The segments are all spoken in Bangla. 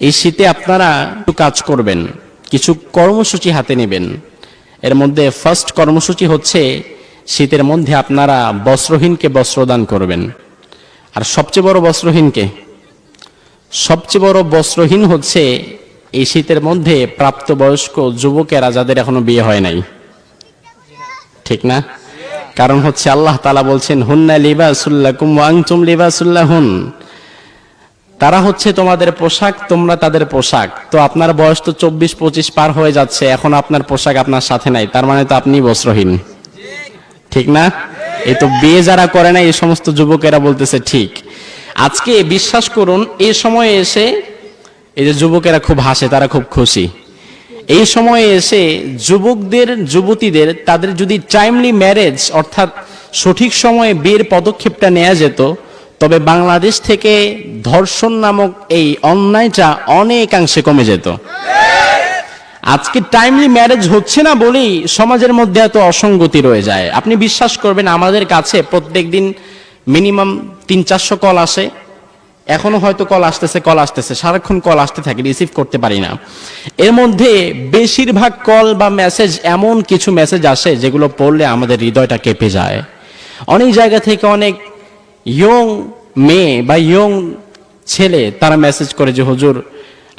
এই শীতে আপনারা একটু কাজ করবেন, কিছু কর্মসূচি হাতে নেবেন। এর মধ্যে ফার্স্ট কর্মসূচি হচ্ছে শীতের মধ্যে আপনারা বস্ত্রহীনকে বস্ত্রদান করবেন। আর সবচেয়ে বড় বস্ত্রহীনকে, সবচেয়ে বড় বস্ত্রহীন হচ্ছে এই শীতের মধ্যে প্রাপ্তবয়স্ক যুবকেরা যাদের এখনো বিয়ে হয় নাই, ঠিক না? কারণ হচ্ছে আল্লাহ তাআলা বলছেন হুন্না লিবাসুল লাকুম ওয়া আনতুম লিবাসুল লাহুন, তারা হচ্ছে তোমাদের পোশাক, তোমরা তাদের পোশাক। তো আপনার বয়স তো 24-25 পার হয়ে যাচ্ছে, এখন আপনার পোশাক আপনার সাথে নাই, তার মানে তো আপনি বস্ত্রহীন, ঠিক না? এই তো বিয়ে যারা করে না এই সমস্ত যুবকেরা বলতেছে ঠিক। আজকে বিশ্বাস করুন এই সময়ে এসে এই যে যুবকেরা খুব হাসে, তারা খুব খুশি। এই সময়ে এসে যুবকদের যুবতীদের তাদের যদি টাইমলি ম্যারেজ অর্থাৎ সঠিক সময়ে বিয়ের পদক্ষেপটা নেওয়া যেত, তবে বাংলাদেশ থেকে ধর্ষণ নামক এই অন্যায়টা অনেকাংশে কমে যেত। আজকে টাইমলি ম্যারেজ হচ্ছে না বলেই সমাজের মধ্যে এত অসঙ্গতি রয়ে যায়। আপনি বিশ্বাস করবেন আমাদের কাছে প্রত্যেকদিন মিনিমাম 300-400 কল আসে, এখনো হয়তো কল আসতেছে, সারাক্ষণ কল আসতে থাকে, রিসিভ করতে পারি না। এর মধ্যে বেশিরভাগ কল বা মেসেজ এমন কিছু মেসেজ আসে যেগুলো পড়লে আমাদের হৃদয়টা কেঁপে যায়। অনেক জায়গা থেকে অনেক ইয়ং মেয়ে বা ইয়ং ছেলে তারা মেসেজ করে যে হুজুর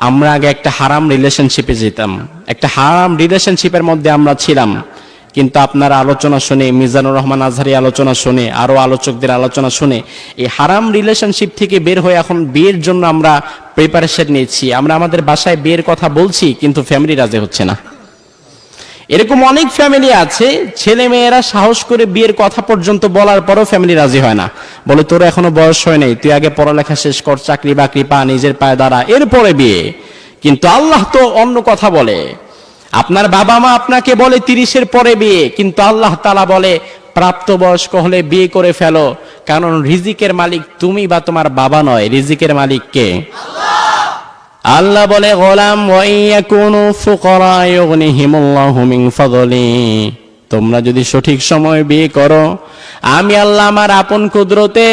আমরা আগে একটা হারাম রিলেশনশিপে যেতাম, একটা হারাম রিলেশনশিপের মধ্যে আমরা ছিলাম, কিন্তু আপনার আলোচনা শুনে, মিজানুর রহমান আজহারি আলোচনা শুনে, আরো আলোচকদের আলোচনা শুনে এই হারাম রিলেশনশিপ থেকে বের হয়ে এখন বিয়ের জন্য আমরা প্রিপারেশন নিচ্ছি। আমরা আমাদের বাসায় বিয়ের কথা বলছি কিন্তু ফ্যামিলি রাজি হচ্ছে না। এরকম অনেক ফ্যামিলি আছে ছেলে মেয়েরা সাহস করে বিয়ের কথা পর্যন্ত বলার পরও ফ্যামিলি রাজি হয় না, বলে তোর এখনো বয়স হয় নাই, তুই আগে পড়ালেখা শেষ কর, চাকরি বাকরি পা, নিজের পায়ে দাঁড়া, এরপরে বিয়ে। কিন্তু আল্লাহ তো অন্য কথা বলে। আপনার বাবা মা আপনাকে বলে 30-এর পরে বিয়ে, কিন্তু আল্লাহ তাআলা বলে প্রাপ্তবয়স্ক হলে বিয়ে করে ফেলো, কারণ রিজিকের মালিক তুমি বা তোমার বাবা নয়, রিজিকের মালিক কে? আল্লাহ বলে গোলাম ওয়া ইয়াকুনু ফুকারা ইউগনিহিমুল্লাহু মিন ফাদলি, তোমরা যদি সঠিক সময় বিয়ে করো আমি আল্লাহ আমার আপন কুদরতে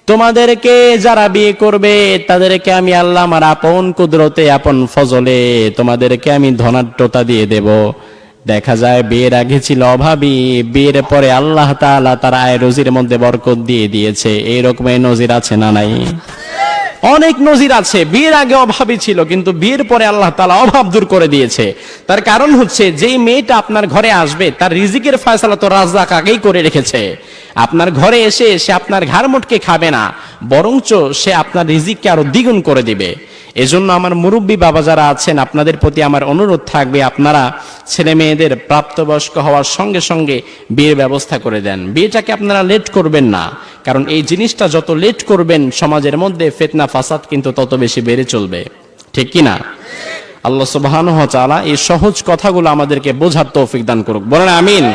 তোমাদেরকে যারা বিয়ে করবে তাদেরকে আমি আল্লাহ আমার আপন কুদরতে আপন ফজলে তোমাদেরকে আমি ধনাঢ্যতা দিয়ে দেব। দেখা যায় বিয়ের আগে ছিল অভাবী, বিয়ের পরে আল্লাহ তাআলা তার আয় রুজির মধ্যে বরকত দিয়ে দিয়েছে। এইরকম নজির আছে না নাই? অনেক নজির আছে। বিয়ের আগে অভাবী ছিল কিন্তু বিয়ের পরে আল্লাহ তাআলা অভাব দূর করে দিয়েছে। তার কারণ হচ্ছে যেই মেয়েটা আপনার ঘরে আসবে তার রিজিকের ফয়সালা তো রাজ্জাক আগেই করে রেখেছে। আপনার ঘরে এসে সে আপনার ঘাড় মুটকে খাবে না, বরঞ্চ সে আপনার রিজিককে আরো দ্বিগুণ করে দিবে। এজন্য আমার মুরব্বী বাবা যারা আছেন আপনাদের প্রতি আমার অনুরোধ থাকবে আপনারা ছেলে মেয়েদের প্রাপ্তবয়স্ক হওয়ার সঙ্গে সঙ্গে বিয়ের ব্যবস্থা করে দেন। বিয়েটাকে আপনারা লেট করবেন না, কারণ এই জিনিসটা যত লেট করবেন সমাজের মধ্যে ফিতনা ফাসাদ কিন্তু তত বেশি বেড়ে চলবে, ঠিক কি না? আল্লাহ সুবহানাহু ওয়া তাআলা এই সহজ কথাগুলো আমাদেরকে বোঝার তৌফিক দান করুক, বলেন আমিন।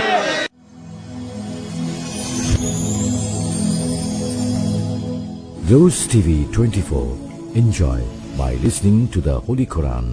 Rose TV 24. Enjoy by listening to the Holy Quran.